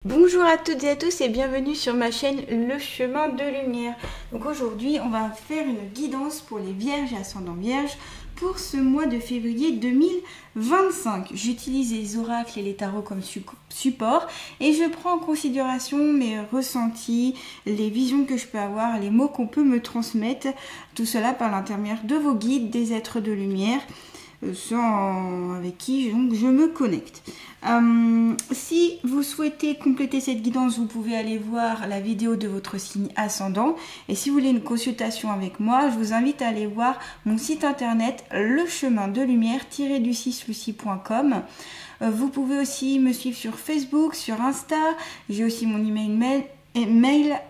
Bonjour à toutes et à tous et bienvenue sur ma chaîne Le Chemin de Lumière. Donc aujourd'hui on va faire une guidance pour les vierges et ascendants vierges pour ce mois de février 2025. J'utilise les oracles et les tarots comme support et je prends en considération mes ressentis, les visions que je peux avoir, les mots qu'on peut me transmettre, tout cela par l'intermédiaire de vos guides, des êtres de lumière. Avec qui donc, je me connecte. Si vous souhaitez compléter cette guidance, vous pouvez aller voir la vidéo de votre signe ascendant. Et si vous voulez une consultation avec moi, je vous invite à aller voir mon site internet lechemindelumière-lucie.com. Vous pouvez aussi me suivre sur Facebook, sur Insta. J'ai aussi mon mail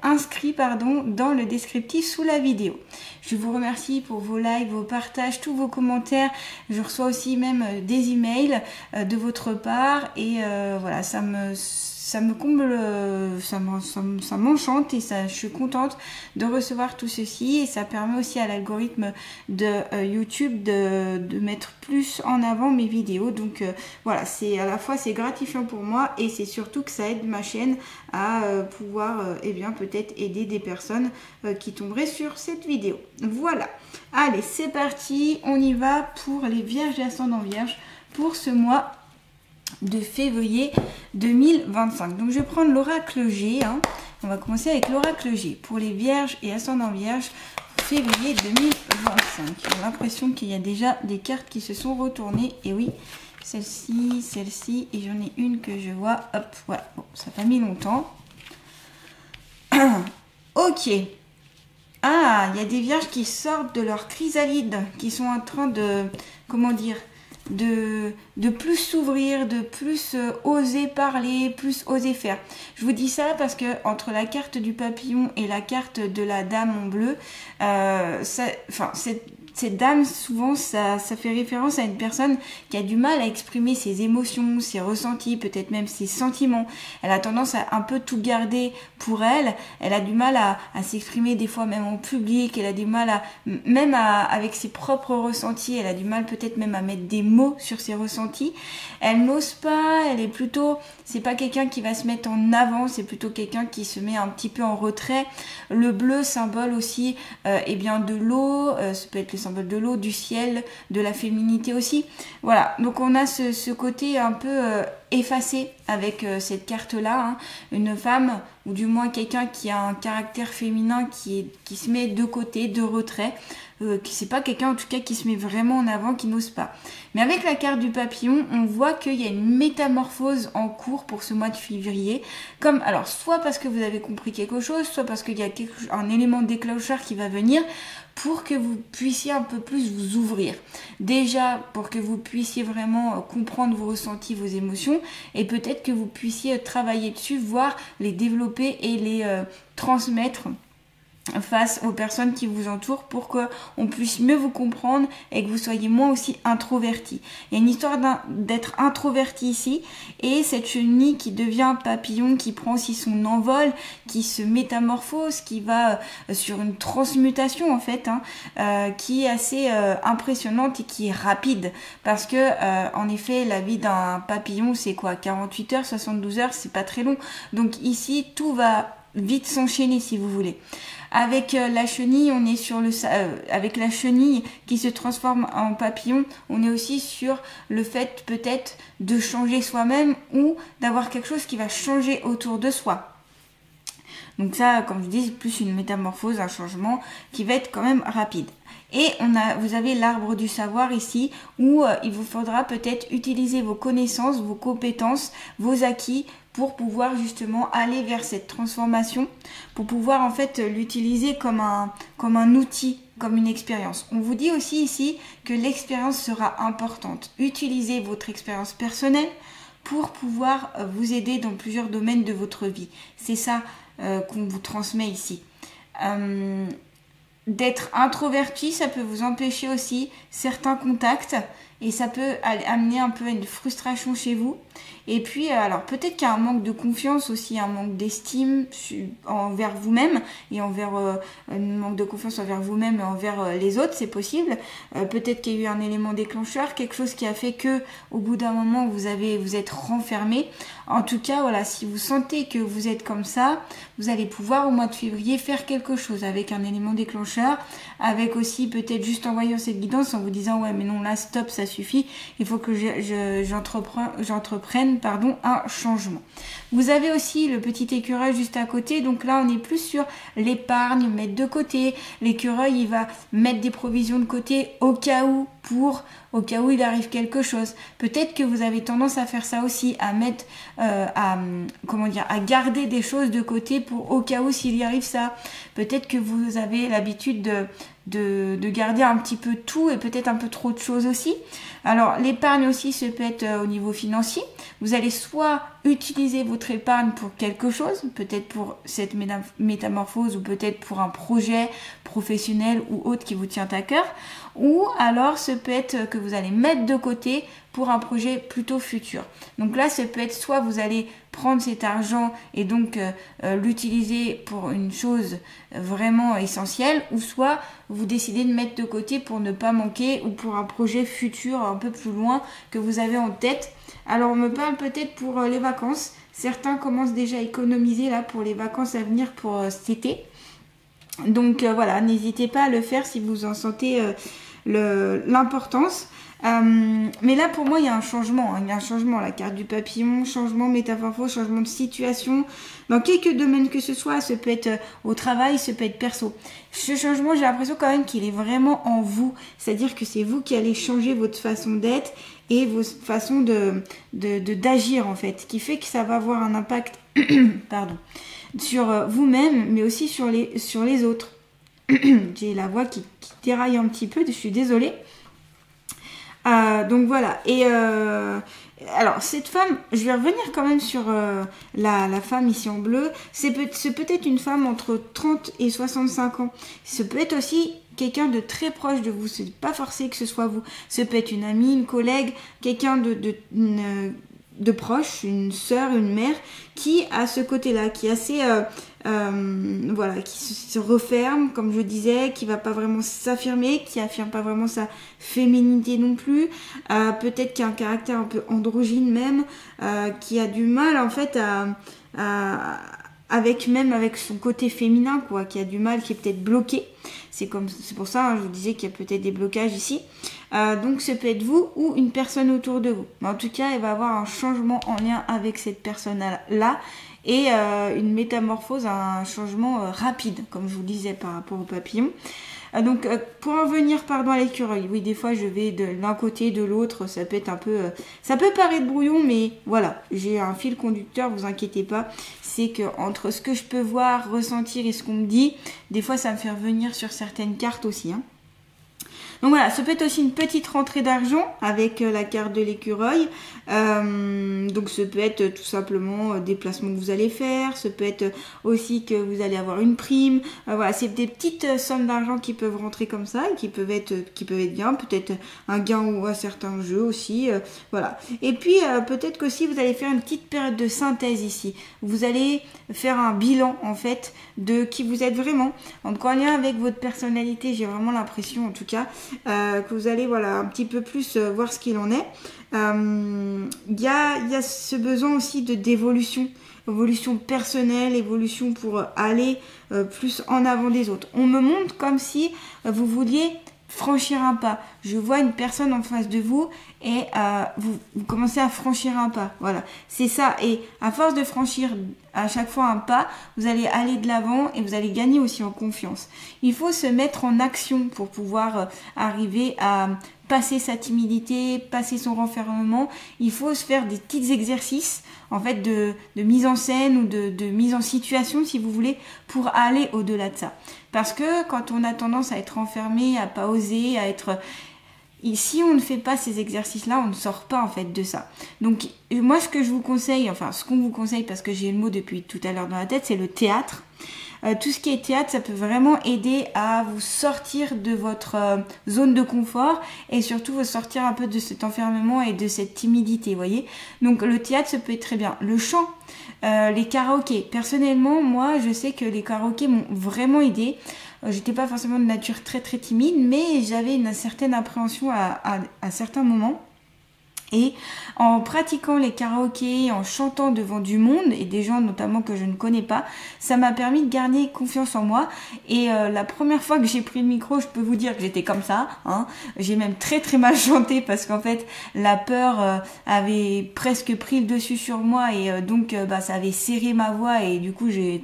inscrit dans le descriptif sous la vidéo. Je vous remercie pour vos likes, vos partages, tous vos commentaires. Je reçois aussi même des emails de votre part et voilà, ça me comble, ça m'enchante et je suis contente de recevoir tout ceci et ça permet aussi à l'algorithme de YouTube de mettre plus en avant mes vidéos. Donc voilà, c'est à la fois c'est gratifiant pour moi et c'est surtout que ça aide ma chaîne à pouvoir peut-être aider des personnes qui tomberaient sur cette vidéo. Voilà, allez c'est parti, on y va pour les vierges et ascendants vierges pour ce mois de février 2025. Donc je vais prendre l'oracle G. On va commencer avec l'oracle G pour les vierges et ascendants vierges février 2025. J'ai l'impression qu'il y a déjà des cartes qui se sont retournées. Et oui, celle-ci, et j'en ai une que je vois. Hop, voilà. Bon, ça n'a pas mis longtemps. Ok. Ah, il y a des vierges qui sortent de leur chrysalide, qui sont en train de, comment dire, de plus s'ouvrir, de plus oser parler, plus oser faire. Je vous dis ça parce que entre la carte du papillon et la carte de la dame en bleu, cette dame, souvent, ça fait référence à une personne qui a du mal à exprimer ses émotions, ses ressentis, peut-être même ses sentiments. Elle a tendance à un peu tout garder pour elle. Elle a du mal à s'exprimer des fois même en public. Elle a du mal avec ses propres ressentis. Elle a du mal peut-être même à mettre des mots sur ses ressentis. Elle n'ose pas. Elle est plutôt... C'est pas quelqu'un qui va se mettre en avant. C'est plutôt quelqu'un qui se met un petit peu en retrait. Le bleu symbole aussi de l'eau. Ça peut être le symbole de l'eau, du ciel, de la féminité aussi. Voilà, donc on a ce côté un peu effacé avec cette carte-là. Une femme, ou du moins quelqu'un qui a un caractère féminin qui se met de côté, de retrait. C'est pas quelqu'un en tout cas qui se met vraiment en avant, qui n'ose pas. Mais avec la carte du papillon, on voit qu'il y a une métamorphose en cours pour ce mois de février. Alors, soit parce que vous avez compris quelque chose, soit parce qu'il y a un élément déclencheur qui va venir pour que vous puissiez un peu plus vous ouvrir. Déjà, pour que vous puissiez vraiment comprendre vos ressentis, vos émotions, et peut-être que vous puissiez travailler dessus, voire les développer et les transmettre face aux personnes qui vous entourent pour qu'on puisse mieux vous comprendre et que vous soyez moins aussi introverti. Il y a une histoire d'être introverti ici et cette chenille qui devient papillon, qui prend aussi son envol, qui se métamorphose, qui va sur une transmutation en fait, qui est assez impressionnante et qui est rapide parce que en effet la vie d'un papillon c'est quoi, 48 heures, 72 heures, c'est pas très long. Donc ici tout va vite s'enchaîner si vous voulez. Avec la chenille, on est sur avec la chenille qui se transforme en papillon, on est aussi sur le fait peut-être de changer soi-même ou d'avoir quelque chose qui va changer autour de soi. Donc ça, comme je dis, c'est plus une métamorphose, un changement qui va être quand même rapide. Et vous avez l'arbre du savoir ici où il vous faudra peut-être utiliser vos connaissances, vos compétences, vos acquis pour pouvoir justement aller vers cette transformation, pour pouvoir en fait l'utiliser comme un outil, comme une expérience. On vous dit aussi ici que l'expérience sera importante. Utilisez votre expérience personnelle pour pouvoir vous aider dans plusieurs domaines de votre vie. C'est ça qu'on vous transmet ici. D'être introverti, ça peut vous empêcher aussi certains contacts et ça peut amener un peu à une frustration chez vous. Et puis, alors peut-être qu'il y a un manque de confiance aussi, un manque d'estime envers vous-même et envers un manque de confiance envers vous-même et envers les autres, c'est possible. Peut-être qu'il y a eu un élément déclencheur, quelque chose qui a fait que au bout d'un moment vous êtes renfermé. En tout cas, voilà, si vous sentez que vous êtes comme ça, vous allez pouvoir au mois de février faire quelque chose avec un élément déclencheur, avec aussi peut-être juste en voyant cette guidance en vous disant ouais mais non là stop, ça suffit, il faut que j'entreprenne un changement. Vous avez aussi le petit écureuil juste à côté, donc là on est plus sur l'épargne, mettre de côté. L'écureuil il va mettre des provisions de côté au cas où il arrive quelque chose. Peut-être que vous avez tendance à faire ça aussi, à mettre, à garder des choses de côté pour au cas où s'il y arrive ça. Peut-être que vous avez l'habitude de garder un petit peu tout et peut-être un peu trop de choses aussi. Alors l'épargne aussi, ça peut être au niveau financier. Vous allez soit utiliser votre épargne pour quelque chose, peut-être pour cette métamorphose ou peut-être pour un projet professionnel ou autre qui vous tient à cœur, ou alors ce peut être que vous allez mettre de côté pour un projet plutôt futur. Donc là, ça peut être soit vous allez prendre cet argent et donc l'utiliser pour une chose vraiment essentielle, ou soit vous décidez de mettre de côté pour ne pas manquer ou pour un projet futur un peu plus loin que vous avez en tête. Alors on me parle peut-être pour les vacances. Certains commencent déjà à économiser là pour les vacances à venir pour cet été. Donc voilà, n'hésitez pas à le faire si vous en sentez l'importance. Mais là pour moi il y a un changement, il y a un changement, la carte du papillon, changement métamorphose, changement de situation dans quelques domaines que ce soit, ça peut être au travail, ça peut être perso. Ce changement, j'ai l'impression quand même qu'il est vraiment en vous, c'est-à-dire que c'est vous qui allez changer votre façon d'être et vos façons d'agir en fait, qui fait que ça va avoir un impact sur vous-même mais aussi sur les autres. J'ai la voix qui déraille un petit peu, je suis désolée. Donc voilà, et alors cette femme, je vais revenir quand même sur la femme ici en bleu. C'est peut-être une femme entre 30 et 65 ans. Ce peut être aussi quelqu'un de très proche de vous, c'est pas forcé que ce soit vous. Ce peut être une amie, une collègue, quelqu'un de proche, une sœur, une mère, qui a ce côté-là, qui est assez... qui se referme, comme je disais, qui va pas vraiment s'affirmer, qui affirme pas vraiment sa féminité non plus, peut-être qui a un caractère un peu androgyne même, qui a du mal en fait avec son côté féminin, quoi, qui a du mal, qui est peut-être bloqué. C'est pour ça, je vous disais qu'il y a peut-être des blocages ici. Donc ça peut être vous ou une personne autour de vous. Mais en tout cas, elle va avoir un changement en lien avec cette personne-là et une métamorphose, un changement rapide, comme je vous disais par rapport au papillon. Donc pour en venir à l'écureuil, oui des fois je vais de l'un côté de l'autre, ça peut être un peu ça peut paraître brouillon, mais voilà, j'ai un fil conducteur, vous inquiétez pas, c'est que entre ce que je peux voir, ressentir et ce qu'on me dit, des fois ça me fait revenir sur certaines cartes aussi, hein. Donc voilà, ça peut être aussi une petite rentrée d'argent avec la carte de l'écureuil. Donc ça peut être tout simplement des placements que vous allez faire. Ça peut être aussi que vous allez avoir une prime. Voilà, c'est des petites sommes d'argent qui peuvent rentrer comme ça et qui peuvent être bien. Peut-être un gain ou à certains jeux aussi. Voilà. Et puis peut-être qu'aussi vous allez faire une petite période de synthèse ici. Vous allez faire un bilan en fait de qui vous êtes vraiment. Donc en lien avec votre personnalité, j'ai vraiment l'impression en tout cas que vous allez un petit peu plus voir ce qu'il en est. Il y a ce besoin aussi d'évolution, évolution personnelle, évolution pour aller plus en avant des autres. On me montre comme si vous vouliez franchir un pas. Je vois une personne en face de vous et vous commencez à franchir un pas. Voilà, c'est ça. Et à force de franchir à chaque fois un pas, vous allez aller de l'avant et vous allez gagner aussi en confiance. Il faut se mettre en action pour pouvoir arriver à passer sa timidité, passer son renfermement. Il faut se faire des petits exercices en fait de mise en scène ou de mise en situation si vous voulez pour aller au-delà de ça. Parce que quand on a tendance à être enfermé, à pas oser, à être... Si on ne fait pas ces exercices-là, on ne sort pas en fait de ça. Donc moi ce que je vous conseille, enfin ce qu'on vous conseille parce que j'ai le mot depuis tout à l'heure dans la tête, c'est le théâtre. tout ce qui est théâtre, ça peut vraiment aider à vous sortir de votre zone de confort et surtout vous sortir un peu de cet enfermement et de cette timidité, vous voyez. Donc le théâtre, ça peut être très bien. Le chant, les karaokés. Personnellement, moi, je sais que les karaokés m'ont vraiment aidé. J'étais pas forcément de nature très très timide, mais j'avais une certaine appréhension à certains moments. Et en pratiquant les karaokés, en chantant devant du monde et des gens notamment que je ne connais pas, ça m'a permis de gagner confiance en moi. Et la première fois que j'ai pris le micro, je peux vous dire que j'étais comme ça, hein. J'ai même très très mal chanté parce qu'en fait la peur avait presque pris le dessus sur moi et donc ça avait serré ma voix et du coup j'ai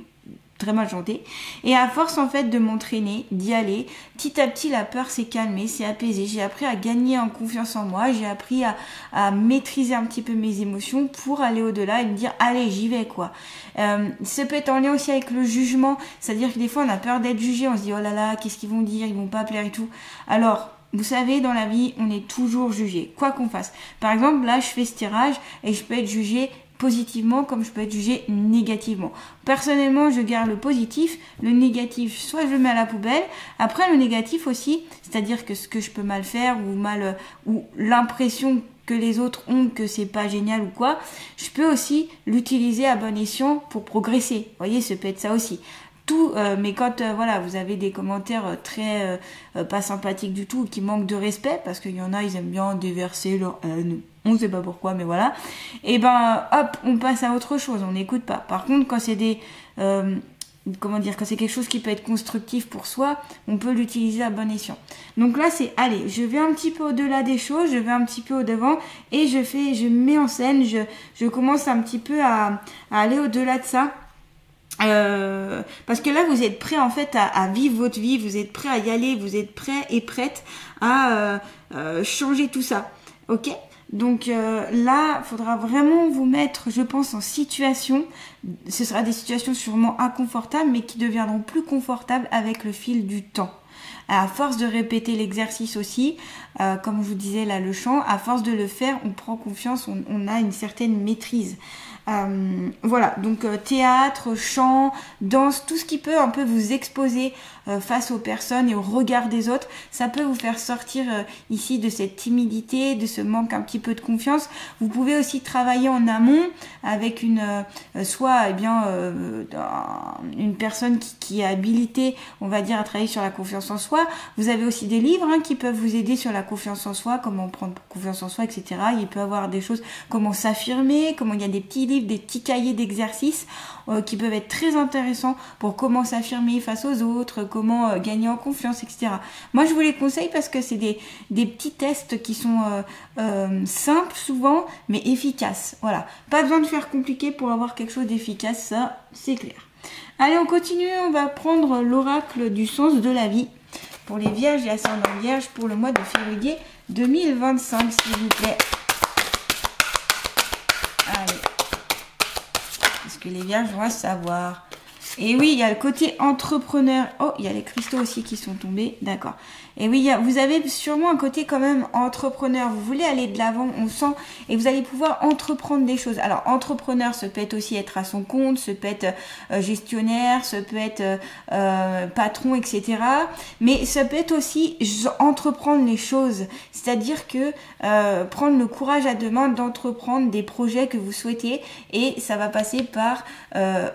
très mal chanté. Et à force en fait de m'entraîner, d'y aller, petit à petit la peur s'est calmée, s'est apaisée. J'ai appris à gagner en confiance en moi, j'ai appris à maîtriser un petit peu mes émotions pour aller au-delà et me dire allez j'y vais quoi. Ça peut être en lien aussi avec le jugement, c'est-à-dire que des fois on a peur d'être jugé, on se dit oh là là qu'est-ce qu'ils vont dire, ils vont pas plaire et tout. Alors vous savez, dans la vie, on est toujours jugé, quoi qu'on fasse. Par exemple, là, je fais ce tirage et je peux être jugé positivement comme je peux être jugé négativement. Personnellement, je garde le positif, le négatif, soit je le mets à la poubelle. Après, le négatif aussi, c'est-à-dire que ce que je peux mal faire ou l'impression que les autres ont que c'est pas génial ou quoi, je peux aussi l'utiliser à bon escient pour progresser. Vous voyez, ça peut être ça aussi. Mais quand voilà, vous avez des commentaires très pas sympathiques du tout, qui manquent de respect, parce qu'il y en a, ils aiment bien déverser leur haine, on ne sait pas pourquoi, mais voilà, et hop, on passe à autre chose, on n'écoute pas. Par contre, quand c'est quand c'est quelque chose qui peut être constructif pour soi, on peut l'utiliser à bon escient. Donc là, c'est, allez, je vais un petit peu au-delà des choses, je vais un petit peu au-devant, et je mets en scène, je commence un petit peu à aller au-delà de ça. Parce que là vous êtes prêt en fait à vivre votre vie, vous êtes prêt à y aller, vous êtes prêt et prête à changer tout ça, ok? Donc là, faudra vraiment vous mettre, je pense, en situation. Ce sera des situations sûrement inconfortables, mais qui deviendront plus confortables avec le fil du temps. À force de répéter l'exercice aussi, comme je vous disais là, le chant, à force de le faire, on prend confiance, on a une certaine maîtrise. Voilà, donc théâtre, chant, danse, tout ce qui peut un peu vous exposer face aux personnes et au regard des autres, ça peut vous faire sortir ici de cette timidité, de ce manque un petit peu de confiance. Vous pouvez aussi travailler en amont avec une personne qui est habilitée, on va dire, à travailler sur la confiance en soi. Vous avez aussi des livres qui peuvent vous aider sur la confiance en soi, comment prendre confiance en soi, etc. Il peut y avoir des choses, comment s'affirmer, comment il y a des petits livres, des petits cahiers d'exercices qui peuvent être très intéressants pour comment s'affirmer face aux autres, comment gagner en confiance, etc. Moi, je vous les conseille parce que c'est des petits tests qui sont simples souvent, mais efficaces. Voilà, pas besoin de faire compliqué pour avoir quelque chose d'efficace, ça, c'est clair. Allez, on continue, on va prendre l'oracle du sens de la vie pour les vierges et ascendants vierges pour le mois de février 2025, s'il vous plaît. Allez. Parce que les vierges vont savoir. Et oui, il y a le côté entrepreneur. Oh, il y a les cristaux aussi qui sont tombés. D'accord. Et oui, vous avez sûrement un côté quand même entrepreneur. Vous voulez aller de l'avant, on sent. Et vous allez pouvoir entreprendre des choses. Alors, entrepreneur, ça peut être aussi être à son compte, ça peut être gestionnaire, ça peut être patron, etc. Mais ça peut être aussi entreprendre les choses. C'est-à-dire que prendre le courage à deux mains d'entreprendre des projets que vous souhaitez. Et ça va passer par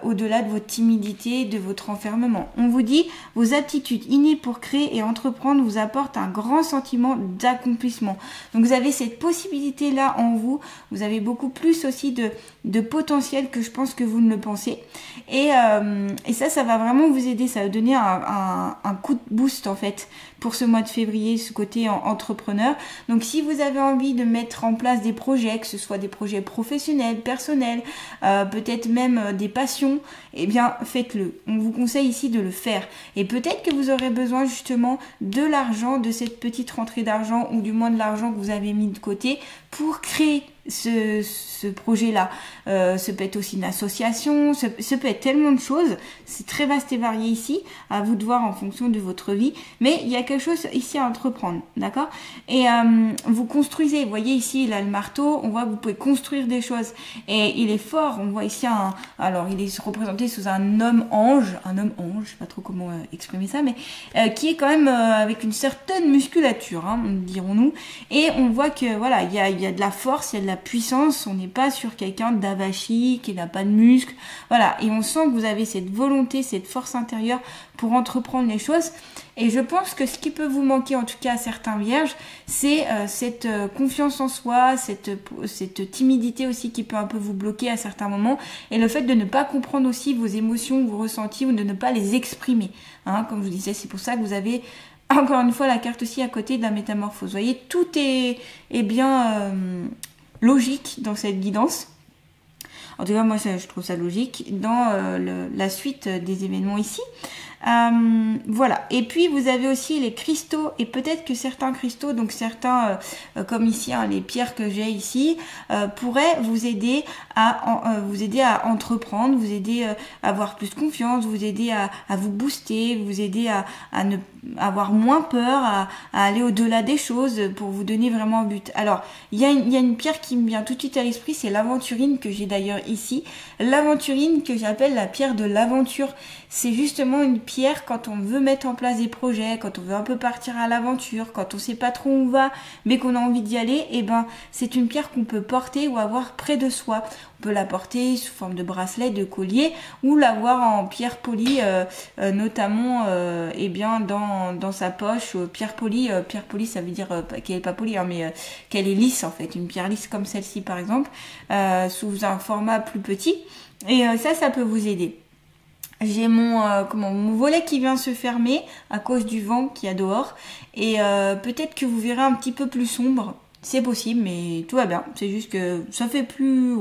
au-delà de votre timidité, de votre enfermement. On vous dit, vos aptitudes innées pour créer et entreprendre vous apportent un grand sentiment d'accomplissement. Donc vous avez cette possibilité-là en vous. Vous avez beaucoup plus aussi de potentiel que je pense que vous ne le pensez. Et ça va vraiment vous aider. Ça va donner un coup de boost en fait pour ce mois de février, ce côté entrepreneur. Donc si vous avez envie de mettre en place des projets, que ce soit des projets professionnels, personnels, peut-être même des passions, eh bien faites-le. On vous conseille ici de le faire. Et peut-être que vous aurez besoin justement de l'argent, de cette petite rentrée d'argent ou du moins de l'argent que vous avez mis de côté pour créer ce projet-là. Ce peut être aussi une association, ce peut être tellement de choses. C'est très vaste et varié ici, à vous de voir en fonction de votre vie. Mais il y a quelque chose ici à entreprendre, d'accord? Et vous construisez, vous voyez ici, il a le marteau, on voit que vous pouvez construire des choses. Et il est fort, on voit ici alors il est représenté sous un homme ange, je sais pas trop comment exprimer ça, mais qui est quand même avec une certaine musculature, hein, dirons-nous. Et on voit que voilà, il y a de la force, il y a de la puissance, on n'est pas sur quelqu'un d'avachi, qui n'a pas de muscles, voilà. Et on sent que vous avez cette volonté, cette force intérieure pour entreprendre les choses. Et je pense que ce qui peut vous manquer, en tout cas à certains vierges, c'est cette confiance en soi, cette timidité aussi qui peut un peu vous bloquer à certains moments, et le fait de ne pas comprendre aussi vos émotions, vos ressentis, ou de ne pas les exprimer. Hein, comme je vous disais, c'est pour ça que vous avez encore une fois la carte aussi à côté de la métamorphose. Vous voyez, tout est bien logique dans cette guidance. En tout cas, moi, je trouve ça logique dans la suite des événements ici. Voilà. Et puis, vous avez aussi les cristaux, et peut-être que certains cristaux, donc certains, comme ici, hein, les pierres que j'ai ici, pourraient vous aider à entreprendre, vous aider à avoir plus confiance, vous aider à vous booster, vous aider à ne avoir moins peur, à aller au-delà des choses pour vous donner vraiment un but. Alors, il y a une pierre qui me vient tout de suite à l'esprit, c'est l'aventurine que j'ai d'ailleurs ici. L'aventurine que j'appelle la pierre de l'aventure. C'est justement une pierre quand on veut mettre en place des projets, quand on veut un peu partir à l'aventure, quand on sait pas trop où on va, mais qu'on a envie d'y aller, et ben c'est une pierre qu'on peut porter ou avoir près de soi. On peut la porter sous forme de bracelet, de collier, ou l'avoir en pierre polie, notamment bien dans sa poche. Pierre polie, ça veut dire qu'elle est pas polie, hein, mais qu'elle est lisse en fait, une pierre lisse comme celle-ci par exemple, sous un format plus petit. Et ça peut vous aider. J'ai mon volet qui vient se fermer à cause du vent qu'il y a dehors, et peut-être que vous verrez un petit peu plus sombre, c'est possible, mais tout va bien. C'est juste que ça fait plus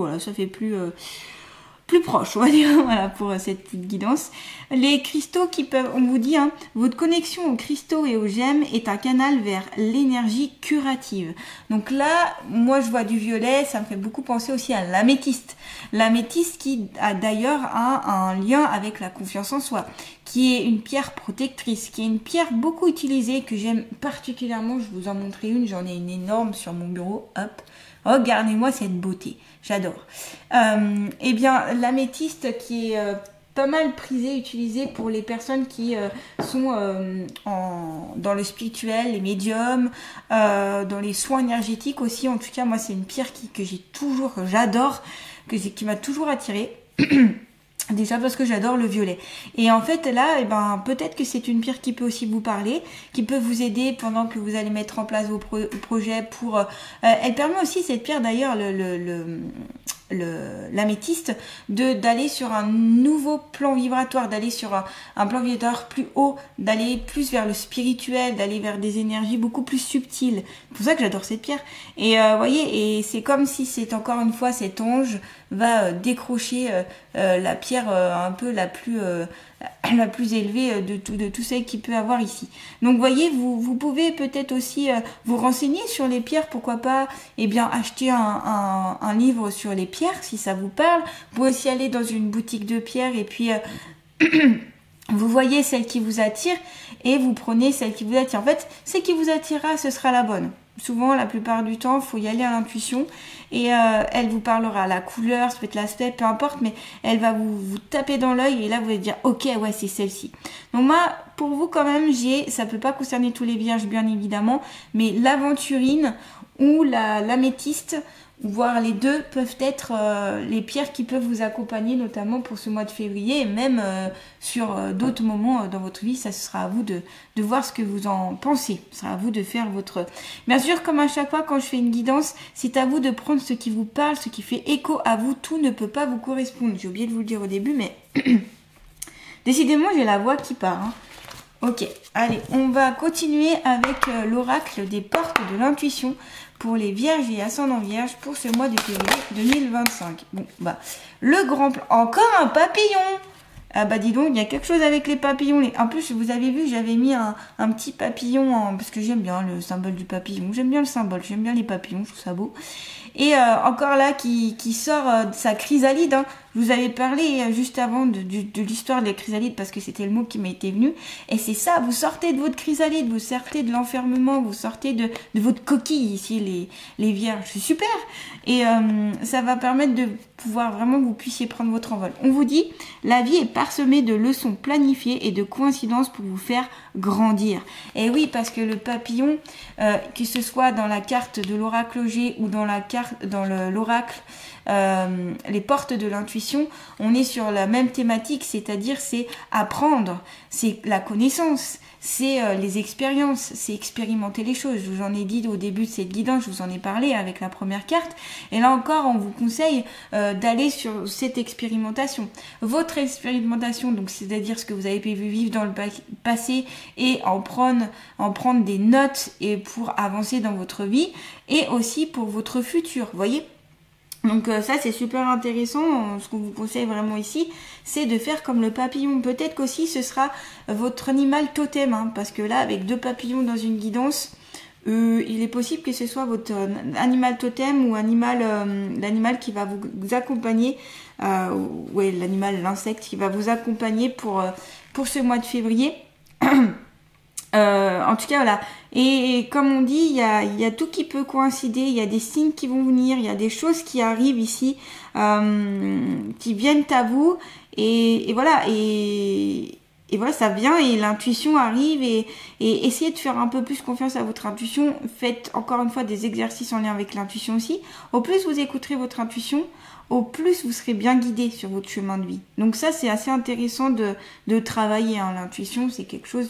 proche, on va dire, voilà, pour cette petite guidance. Les cristaux qui peuvent, on vous dit, hein, votre connexion aux cristaux et aux gemmes est un canal vers l'énergie curative. Donc là, moi je vois du violet, ça me fait beaucoup penser aussi à l'améthyste. L'améthyste qui a d'ailleurs un lien avec la confiance en soi, qui est une pierre protectrice, qui est une pierre beaucoup utilisée, que j'aime particulièrement. Je vous en montrer une, j'en ai une énorme sur mon bureau, hop. Regardez-moi cette beauté, j'adore. Eh bien, l'améthyste qui est pas mal prisée, utilisée pour les personnes qui sont dans le spirituel, les médiums, dans les soins énergétiques aussi. En tout cas, moi, c'est une pierre que j'adore, qui m'a toujours attirée. Déjà parce que j'adore le violet. Et en fait là, peut-être que c'est une pierre qui peut aussi vous parler, qui peut vous aider pendant que vous allez mettre en place vos projets pour... elle permet aussi, cette pierre d'ailleurs, l'améthyste, d'aller sur un nouveau plan vibratoire, d'aller sur un plan vibratoire plus haut, d'aller plus vers le spirituel, d'aller vers des énergies beaucoup plus subtiles. C'est pour ça que j'adore cette pierre. Et voyez, et c'est comme si c'est encore une fois cet ange va décrocher la pierre un peu la plus élevée de tout celle qu'il peut avoir ici. Donc voyez, vous pouvez peut-être aussi vous renseigner sur les pierres, pourquoi pas acheter un livre sur les pierres si ça vous parle. Vous pouvez aussi aller dans une boutique de pierres et puis vous voyez celle qui vous attire et vous prenez celle qui vous attire. En fait, celle qui vous attirera, ce sera la bonne. Souvent, la plupart du temps, il faut y aller à l'intuition et elle vous parlera. La couleur, ça peut être l'aspect, peu importe, mais elle va vous taper dans l'œil et là, vous allez dire « Ok, ouais, c'est celle-ci ». Donc moi, pour vous quand même, ça peut pas concerner tous les vierges, bien évidemment, mais l'aventurine ou l'améthyste, voire les deux, peuvent être les pierres qui peuvent vous accompagner, notamment pour ce mois de février et même sur d'autres moments dans votre vie. Ça, ce sera à vous de voir ce que vous en pensez. Ce sera à vous de faire votre... Bien sûr, comme à chaque fois quand je fais une guidance, c'est à vous de prendre ce qui vous parle, ce qui fait écho à vous. Tout ne peut pas vous correspondre. J'ai oublié de vous le dire au début, mais décidément, j'ai la voix qui part. Hein. Ok, allez, on va continuer avec l'oracle des portes de l'intuition pour les vierges et ascendants vierges pour ce mois de février 2025. Bon, le grand plan. Encore un papillon! Ah dis donc, il y a quelque chose avec les papillons. En plus, vous avez vu, j'avais mis un petit papillon, parce que j'aime bien le symbole du papillon. J'aime bien le symbole, j'aime bien les papillons, je trouve ça beau. Et encore là, qui sort de sa chrysalide. Hein. Je vous avais parlé juste avant de l'histoire des chrysalides parce que c'était le mot qui m'a été venu. Et c'est ça, vous sortez de votre chrysalide, vous sortez de l'enfermement, vous sortez de votre coquille ici, les vierges. C'est super. Et ça va permettre de pouvoir vraiment que vous puissiez prendre votre envol. On vous dit, la vie est parsemée de leçons planifiées et de coïncidences pour vous faire grandir. Et oui, parce que le papillon, que ce soit dans la carte de l'oracle G ou dans l'oracle, les portes de l'intuition, on est sur la même thématique, c'est-à-dire c'est apprendre, c'est la connaissance, c'est les expériences, c'est expérimenter les choses. Je vous en ai dit au début de cette guidance, je vous en ai parlé avec la première carte, et là encore on vous conseille d'aller sur cette expérimentation. Votre expérimentation, donc c'est-à-dire ce que vous avez pu vivre dans le passé et en prendre des notes et pour avancer dans votre vie et aussi pour votre futur, vous voyez. Donc ça c'est super intéressant, ce qu'on vous conseille vraiment ici, c'est de faire comme le papillon. Peut-être qu'aussi ce sera votre animal totem, hein, parce que là avec 2 papillons dans une guidance, il est possible que ce soit votre animal totem ou l'animal qui va vous accompagner, l'insecte qui va vous accompagner pour ce mois de février. En tout cas voilà, et comme on dit, il y a tout qui peut coïncider, il y a des signes qui vont venir, il y a des choses qui arrivent ici, qui viennent à vous, et voilà, et voilà, ça vient et l'intuition arrive, et essayez de faire un peu plus confiance à votre intuition. Faites encore une fois des exercices en lien avec l'intuition aussi. Au plus vous écouterez votre intuition, au plus vous serez bien guidé sur votre chemin de vie. Donc ça c'est assez intéressant de travailler, hein. L'intuition c'est quelque chose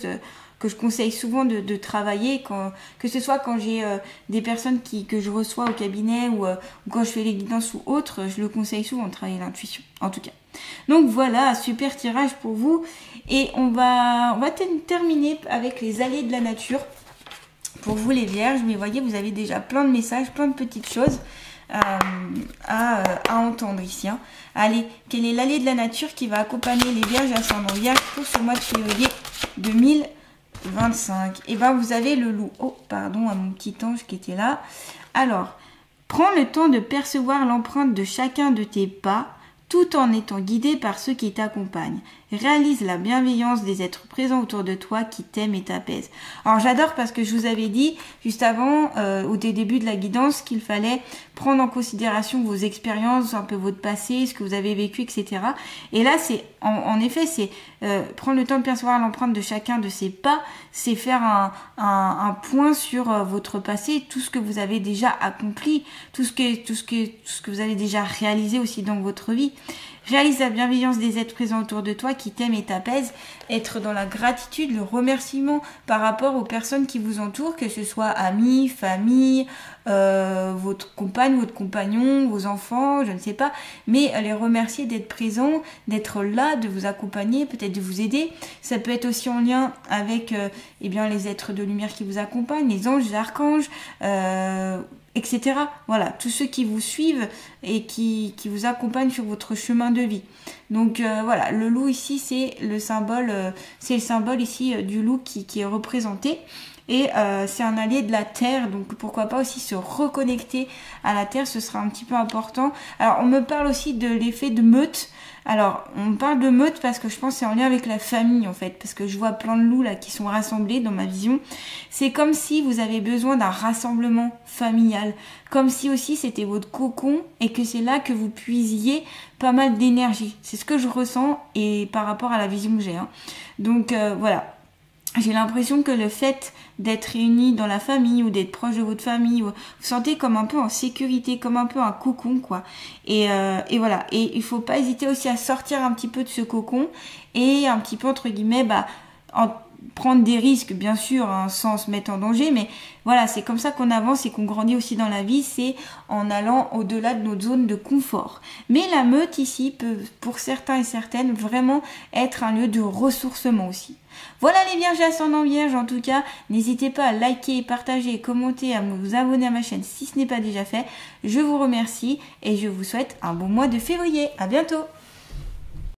que je conseille souvent de travailler, que ce soit quand j'ai des personnes que je reçois au cabinet ou quand je fais les guidances ou autres, je le conseille souvent de travailler l'intuition, en tout cas. Donc voilà, super tirage pour vous. Et on va terminer avec les allées de la nature. Pour vous les vierges, mais voyez, vous avez déjà plein de messages, plein de petites choses à entendre ici. Hein. Allez, quelle est l'allée de la nature qui va accompagner les vierges ascendant vierge pour ce mois de février 2025. Et ben vous avez le loup. Oh, pardon à mon petit ange qui était là. Alors, prends le temps de percevoir l'empreinte de chacun de tes pas, tout en étant guidé par ceux qui t'accompagnent. Réalise la bienveillance des êtres présents autour de toi qui t'aiment et t'apaisent. Alors j'adore parce que je vous avais dit juste avant, au début de la guidance, qu'il fallait prendre en considération vos expériences, un peu votre passé, ce que vous avez vécu, etc. Et là, c'est en effet, c'est prendre le temps de percevoir l'empreinte de chacun de ses pas, c'est faire un point sur votre passé, tout ce que vous avez déjà accompli, tout ce que vous avez déjà réalisé aussi dans votre vie. Réalise la bienveillance des êtres présents autour de toi qui t'aiment et t'apaisent. Être dans la gratitude, le remerciement par rapport aux personnes qui vous entourent, que ce soit amis, famille, votre compagne, votre compagnon, vos enfants, je ne sais pas. Mais les remercier d'être présents, d'être là, de vous accompagner, peut-être de vous aider. Ça peut être aussi en lien avec les êtres de lumière qui vous accompagnent, les anges, les archanges, etc. Voilà, tous ceux qui vous suivent et qui vous accompagnent sur votre chemin de vie. Donc voilà, le loup ici, c'est le symbole ici du loup qui est représenté. Et c'est un allié de la terre, donc pourquoi pas aussi se reconnecter à la terre, ce sera un petit peu important. Alors on me parle aussi de l'effet de meute. Alors on me parle de meute parce que je pense que c'est en lien avec la famille en fait, parce que je vois plein de loups là qui sont rassemblés dans ma vision. C'est comme si vous avez besoin d'un rassemblement familial, comme si aussi c'était votre cocon et que c'est là que vous puisiez pas mal d'énergie. C'est ce que je ressens et par rapport à la vision que j'ai. Hein. Donc voilà. J'ai l'impression que le fait d'être réunis dans la famille ou d'être proche de votre famille, vous sentez comme un peu en sécurité, comme un peu un cocon, quoi. Et voilà. Et il faut pas hésiter aussi à sortir un petit peu de ce cocon et un petit peu, entre guillemets, prendre des risques, bien sûr, hein, sans se mettre en danger, mais voilà, c'est comme ça qu'on avance et qu'on grandit aussi dans la vie, c'est en allant au-delà de notre zone de confort. Mais la meute ici peut, pour certains et certaines, vraiment être un lieu de ressourcement aussi. Voilà les vierges ascendant vierge, en tout cas, n'hésitez pas à liker, partager, commenter, à vous abonner à ma chaîne si ce n'est pas déjà fait. Je vous remercie et je vous souhaite un bon mois de février. À bientôt!